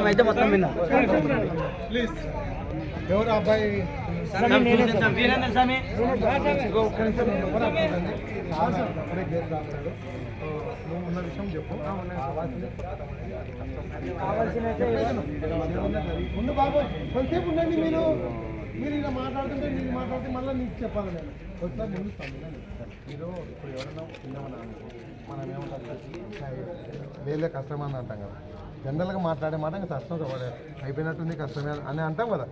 అయితే మొత్తం విన్నా ప్లీజ్ ఎవరు అబ్బాయి వీరేంద్ర స్వామి నువ్వు ఉన్న విషయం చెప్పు ముందు బాబు కొంతసేపు ఉండండి మీరు ఇలా మాట్లాడుతుంటే మళ్ళీ నీకు చెప్పాలి నేను వచ్చిన ముందు మీరు ఇప్పుడు ఎవరైనా ఉన్నామని మనం ఏమంటారు వేలే కష్టం అని అంటాం కదా జనరల్గా మాట్లాడే మాట ఇంకా కష్టం అయిపోయినట్టుంది కష్టమే అని అంటాం కదా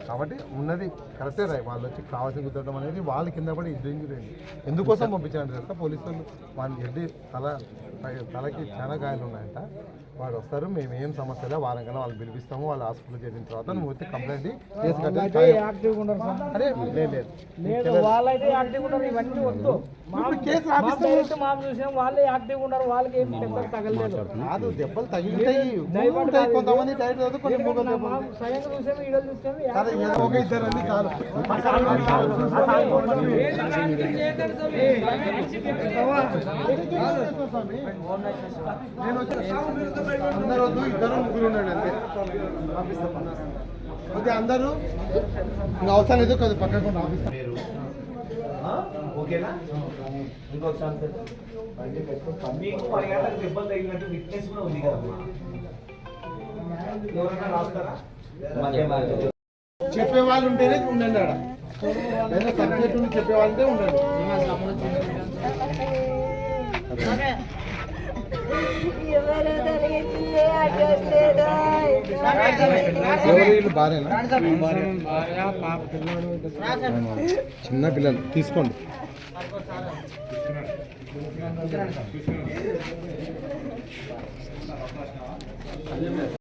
కాబట్టి ఉన్నది కరెక్టే రాయి వాళ్ళు వచ్చి కావాల్సిన గుద్దడం అనేది వాళ్ళ కింద పడి ఇంజురీ ఎందుకోసం పంపించారంటే తెలుసా పోలీసులు వాళ్ళు ఎడ్డి తలకి చాలా గాయాలు ఉన్నాయంట వాడు వస్తారు మేము ఏం సమస్య లేదు వారం కన్నా వాళ్ళు పిలిపిస్తాము వాళ్ళు హాస్పిటల్ చేసిన తర్వాత నువ్వు వచ్చి కంప్లైంట్ కేసు కట్టి అరే లేదు వాళ్ళే యాక్టివ్ ఉన్నారు వాళ్ళకి ఏం దెబ్బలు తగలేదు కాదు దెబ్బలు తగిలితాయి కొంతమంది టైట్ కొన్ని ఒక ఇద్దరండి కాదు అందరూ ఇద్దరు ముగ్గురు ఉన్నాడు అంతే కొద్దిగా అందరూ ఇంకా అవసరం లేదు కొద్దిగా పక్కకు ఆఫీస్ ఓకేనా ఇంకొకసారి మీకు 10 గంటలకు దెబ్బలు తగిలినట్టు విట్నెస్ కూడా ఉంది కదా ఎవరైనా రాస్తారా చెప్పే వాళ్ళు ఉంటేనే ఉండండి ఆడ లేదా సబ్జెక్ట్ ఉండి చెప్పే వాళ్ళంటే ఉండండి చిన్న పిల్లలు తీసుకోండి